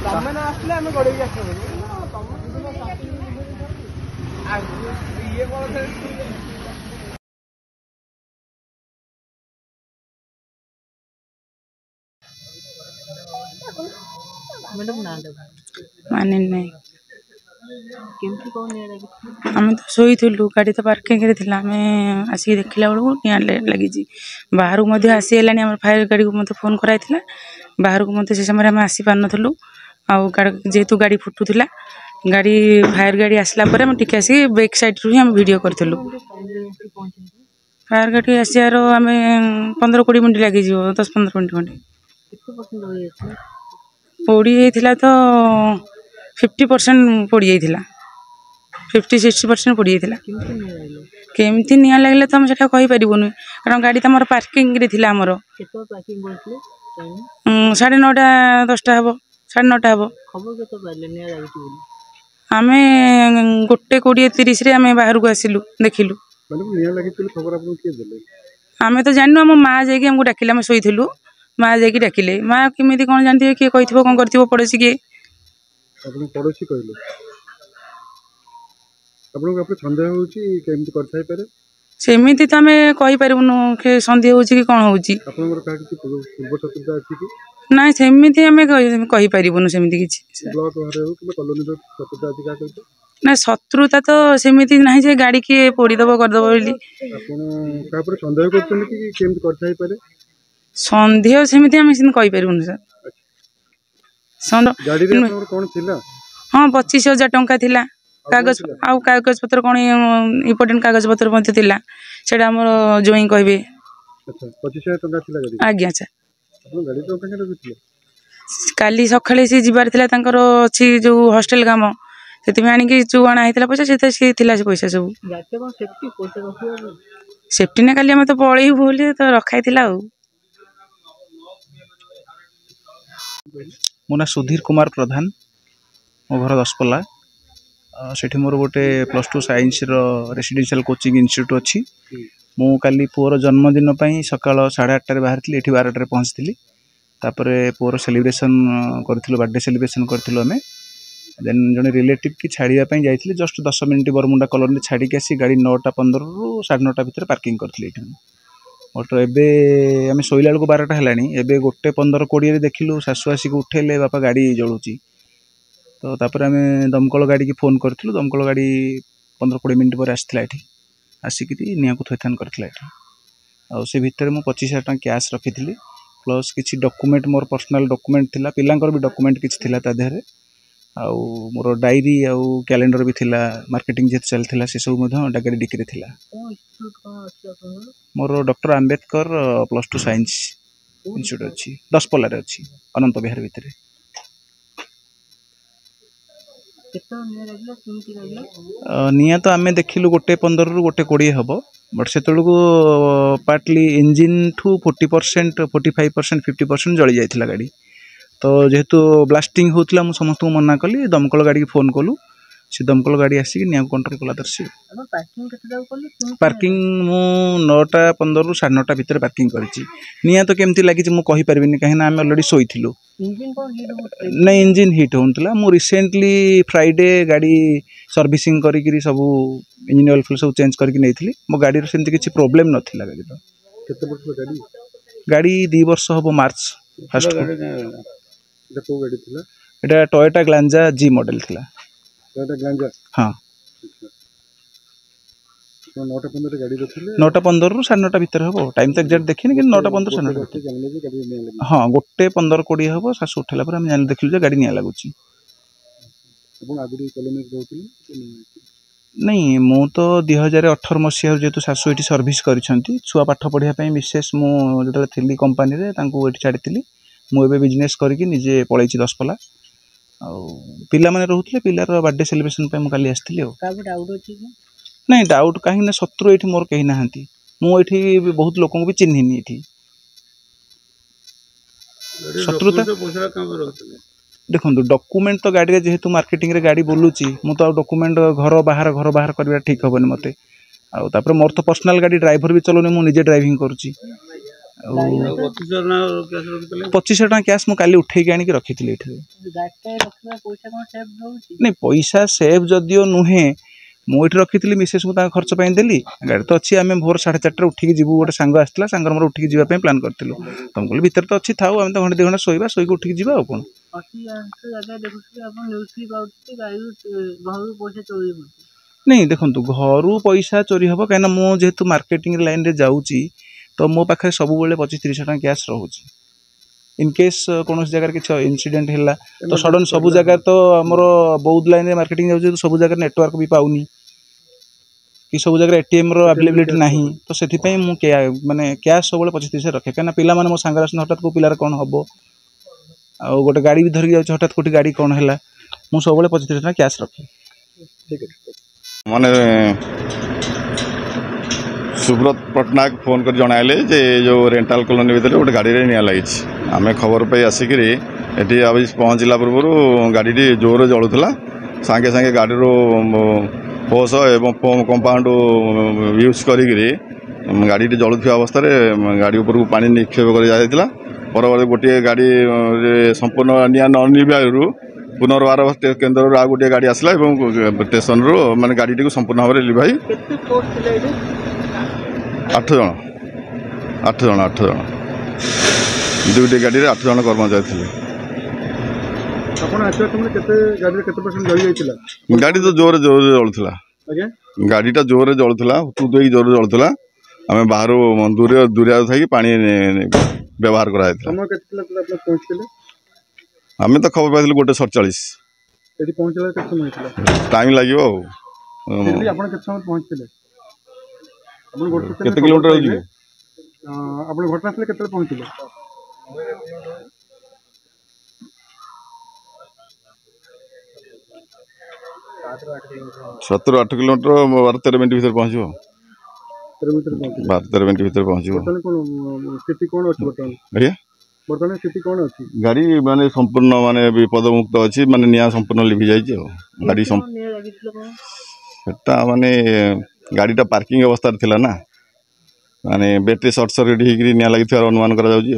तमें आसले आम गड़े आस माने नहीं आम तो शोलु गाड़ी तो पार्किंग आम आसिक देखला बेलू निआ लगी बाहर को आसीगला फायर गाड़ी को मत फोन कराई बाहर को मत से समय आम आसी पार नु जेहेतु गाड़ी फुटुला गाड़ी फायर गाड़ी आसला टिके आसिक बैक साइड रू ही आम वीडियो करूँ फायर गाड़ी आसार आम 15-20 मिनट लगी 10-15 मिनट खंडे पोड़ी होता तो 50% पोड़ी जाता 50-60% पोड़ी जाता केमती निआ लगे तो हम कही पारूनी कारण गाड़ी तो पार्किंग रे थिला हमर 9:30-10टा हम 9:30 हम आम 1:20-30 आम बाहर को आसिलु देखिलु आम तो जानू आम माँ जाकि आमको डाकिले आम शोलु माँ जाकि डाकिले माँ केमी कौन जानते किए कही कौन कर पड़ोसी किए सेमती तो आम कही पारूनु सन्देह हो कौन हो ना सेमती आम कही पारूनु सेमती किसी ना शत्रुता तो सेमती ना जे गाड़ी किए पोड़ीदब करदब सन्देह सेमती आम कही पारूनु सर हाँ 25,000 टंका थिला कागज आउ कागज पत्र कौन इम्पोर्टेंट कागज पत्र थिला सेटा हमर जोई कहबे आज्ञा सर काली सकाळे से जीवार थिला तांकर अछि जो हॉस्टल काम सेति आनिक जो आना हेतला पैसा से थिला से पैसा सब सेफ्टी ना काली हम तो पळेई बोले तो रखाई थिला मो ना सुधीर कुमार प्रधान मो घर दसपल्ला सेठी मोर गोटे +2 साइंस रेसिडेंशियल कोचिंग इंस्टीट्यूट अच्छी मु काली पुअर जन्मदिन सकाल 8:30 बाहर थी 12:00 पहुँची तापर पुअर सेलिब्रेशन करूँ बर्थडे सेलिब्रेशन करूँ आम देन जड़े रिलेटिव की छाड़ापी जाइए जस्ट 10 मिनट बरमुंडा कॉलोनी छाड़ी आसी गाड़ी 9:15 ରୁ 9:30 भितर पार्किंग करी बट एवं आम शोला बेलू 12टा है एवं 1:15-20 देखिलु शाशु आसिक उठेले बापा गाड़ी जलुची तो तापर आम दमकल गाड़ी की फोन करूँ दमकल गाड़ी 15-20 मिनट पर आसाला ये आसिक निआ को थैथान करता से भितर मुझे 25,000 टଙ୍କା कैश रखी प्लस किसी डॉक्यूमेंट मोर पर्सनल डॉक्यूमेंट थिला पिलांकर भी डॉक्यूमेंट किसी थिला ता देहरे आउ मोर डायरी आउ कैलेंडर भी थिला मार्केटिंग जेत चलथिला से सब मधो डागरी डिक्री थिला मोर डॉक्टर आंबेडकर +2 साइंस इंस्टीट्यूट अच्छी 10 पल्ला रे अच्छी अनंत विहार भितर निया तो आम देखिलु 1:15 ରୁ 1:20 हम बट से पार्टली इंजिन ठू 40% 45% 50% जली जाइथिला गाड़ी तो जेहेतु ब्लास्टिंग होता मुझे समस्त मना कली दमकल गाड़ी की फोन कलु से दमकल गाड़ी आसिक निया कंट्रोल कला दर्शी पार्किंग मु 9:15 ରୁ 9:30 भितर पार्किंग करिछि निया तो केमती लगी मुझे कहि परबिनी कहीं आम ऑलरेडी शोइथिलु नहीं इंजिन हिट होउतला मु रिसेंटली फ्राइडे गाड़ी सर्विसिंग करी सब इंजिन ऑयल फ्यूल सब चेंज करके नहीं मो गाड़ी रो सेमती किछि प्रॉब्लम नथिला गाड़ी रो केते वर्ष गाड़ी 2 वर्ष हबो मार्च फर्स्ट को गाड़ी थिला एटा टोयोटा ग्लांजा जी मॉडल थिला टोयोटा ग्लांजा हां 9:15 गाड़ी रथिले 9:15 ରୁ 9:30 भितर हबो टाइम तो एग्जैक्ट देखिनी कि 9:15 9:30 हां 1:15-20 हबो सासु उठेला पर हम जान देखिलु जे गाड़ी निया लागुची अपन आगुरी कॉलोनी रहउथिले नहीं मु तो 2018 मसीह जेतु शाशु ये सर्विस करिसेंती छुआ पाठ पढ़ाई मिसेस मुझे थी कंपानी रे तांको ये छाड़ी मुझे बिजनेस करके निजे पलैची 10 पला पिला माने रहउतले पिलार बर्थडे सेलिब्रेशन पे मु काली आस्थिली नहीं डाउट कहीं शत्रु ये मोर कहीं नहांती मुझे बहुत लोक भी चिन्हिनी ये शत्रुता देखो डॉक्यूमेंट तो गाड़ी जेहेतु मार्केटिंग रे गाड़ी बोलूची मु तो डॉक्यूमेंट घर बाहर करबा ठीक हेबनी मते आउ मोर तो पर्सनल गाड़ी ड्राइवर भी चलोनी मु निजे ड्राइविंग करूची 2500 टका कैश मु काली उठेकी आनी रखी नहीं पैसा सेव जदियो नुहे मुझे रखी मिसेस को खर्च पाई देली गाड़ी तो अच्छी आम भोर 4:30 उठिकी जीवु गोटे सांग आसला सांगर मोर उठिकी जीवाई प्लान करूँ तुम कहली भितर तो अच्छी थाऊ आम तो घंटे 2 घंटा शोवा शोक उठिकी जीवा कौन नहीं देखो घर पैसा चोरी हम कहीं मुझे मार्केटिंग लाइन रे जाऊँगी तो मो पाखे सब 25-30 टका कैश रोचे इनकेस कौन जगह किसी इनसीडेंट है तो सडन सब जगह तो आमर बौद्ध लाइन में मार्केटिंग जाऊँ तो सब जगह नेटवर्क भी पाऊनी कि सब जगह एटीएम रो अवेलेबिलिटी नहीं तो से माने कैश सब 25-30 रखे कहीं पिला मो सांग हठात को पिलार कौन हम आ गोटे गाड़ी भी धरिक जाऊँ हठात कोटी गाड़ी कौन है मुझे सब 25-30 टका कैश रखे माने सुब्रत पट्टनायक फोन कर जनाइले जे जो रेंटाल कॉलोनी भीतर गोटे गाड़ी रे निया लगी आम खबर पे आसिक ये अभी पहुँचला पूर्व गाड़ी जोर जलूला सांगे सांगे गाड़ी होस एवं फोम कंपाउंड यूज करी गाड़ी जलुवा अवस्था गाड़ी उपर को पानी निक्षेप कर परवर्ती गोटे गाड़ी संपूर्ण निया न निभारू पुनर्बार केन्द्र आ गोटे गाड़ी आसला स्टेशन रू माने गाड़ी को संपूर्ण भाव में लिभाई 8 जन दुईटी गाड़ी 8 जन कर्मचारी थे गाड़ी तो जोर जलूला गाड़ीटा जोर जलूला तुदे जोर जलूला आम बाहर दूरिया थी पानी व्यवहार कराई आम तो खबर पाई 1:47 टाइम लगे केते किलोमीटर हो घटना पहुँचले 17-8 किलोमीटर 12-13 मिनट भीतर पहुँचो 12-13 मिनट भीतर पहुँचो गाड़ी माने संपूर्ण माने विपदमुक्त अच्छी माने निया संपूर्ण लिभि जाइए गाड़ी सेटा माने गाड़ीटा पार्किंग अवस्था थिला ना माने बैटरी सर्ट सर्किट होकर निया लगी अनुमान करा जाउची।